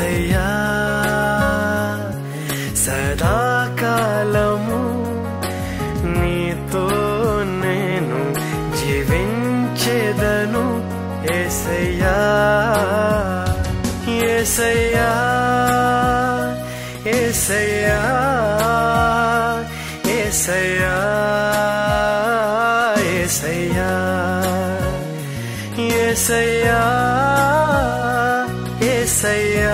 యేసయ్యా సదాకాలము నీతో నేను జీవించెదను యేసయ్యా యేసయ్యా యేసయ్యా యేసయ్యా యేసయ్యా యేసయ్యా యేసయ్యా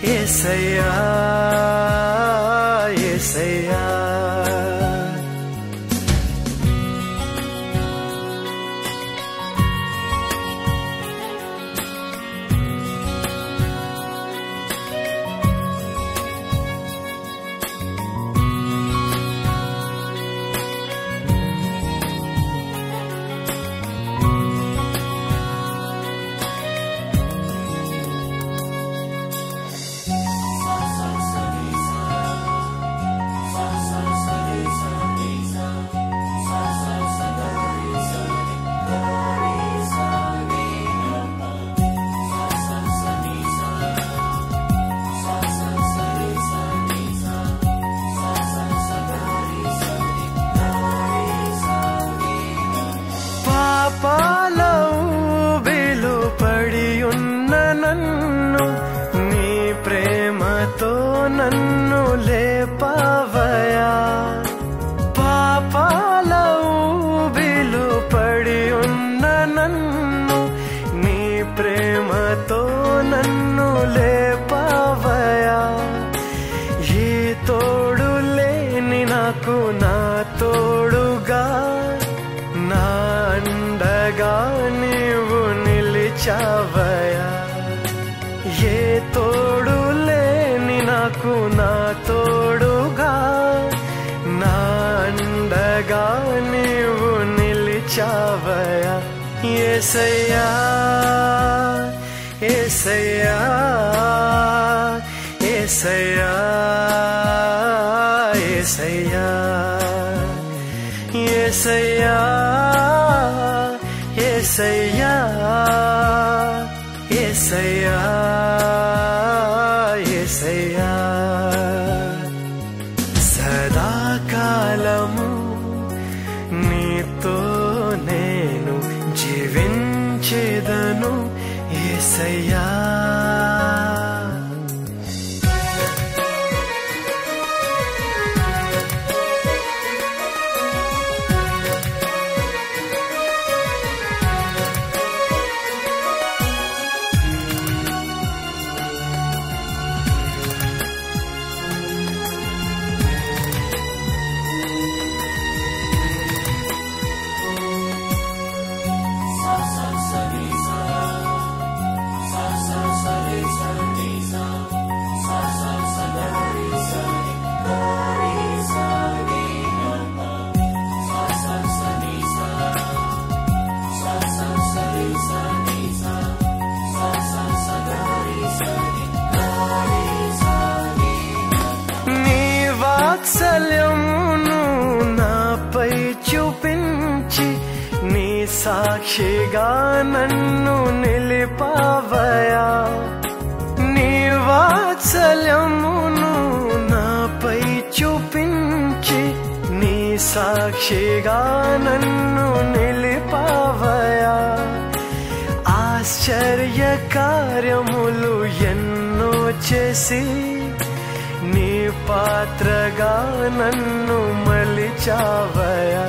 యేసయ్యా యేసయ్యా పాపాలూబిలో పడియున్న నన్ను నీ ప్రేమతో నన్ను లేపవయా పాపాలూబిలో పడియున్న నన్ను నీ ప్రేమతో నన్ను లేపవయా ఏ తోడు లేని నాకు నా తోడుగా నా అండగా నీవు నిలిచావయా ఏ తోడు లేని నాకు నా తోడుగా నా అండగా నీవు నిలిచావయా యేసయ్యా యేసయ్యా యేసయ్యా యేసయ్యా యేసయ్యా యేసయ్యా యేసయ్యా యేసయ్యా సదాకాలము నీతో నేను జీవించెదను యేసయ్యా వాత్సల్యమును నాపై చూపించి నీ సాక్షిగా నన్ను నిలిపావయా నీ వాత్సల్యమును నాపై చూపించి నీ సాక్షిగా నన్ను నిలిపావయా ఆశ్చర్య కార్యములు ఎన్నో చేసి నీ పాత్రగా నన్ను మలిచావయా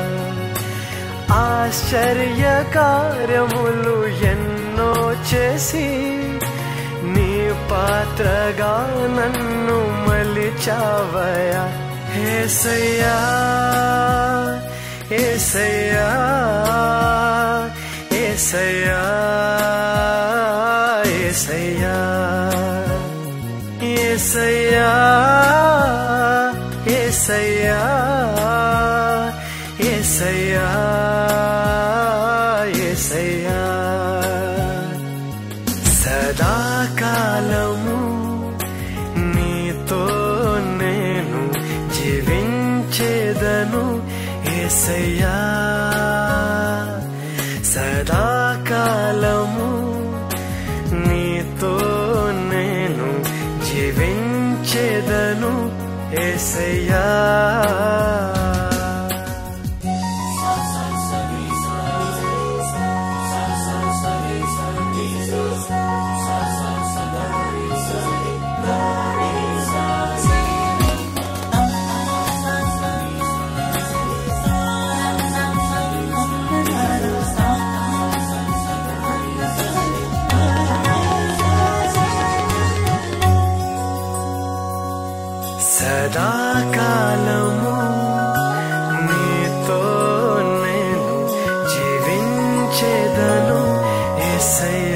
ఆశ్చర్య కార్యములు ఎన్నో చేసి నీ పాత్రగా నన్ను మలిచావయా యేసయ్యా యేసయ్యా యేసయ్యా యేసయ్యా యేసయ్యా యేసయ్యా యేసయ్యా యేసయ్యా సదాకాలము నీతో నేను జీవించెదను యేసయ్యా సదాకాలము నీతో యేసయ్యా సదాకాలము నీతో నేను జీవించేదను యేసయ్యా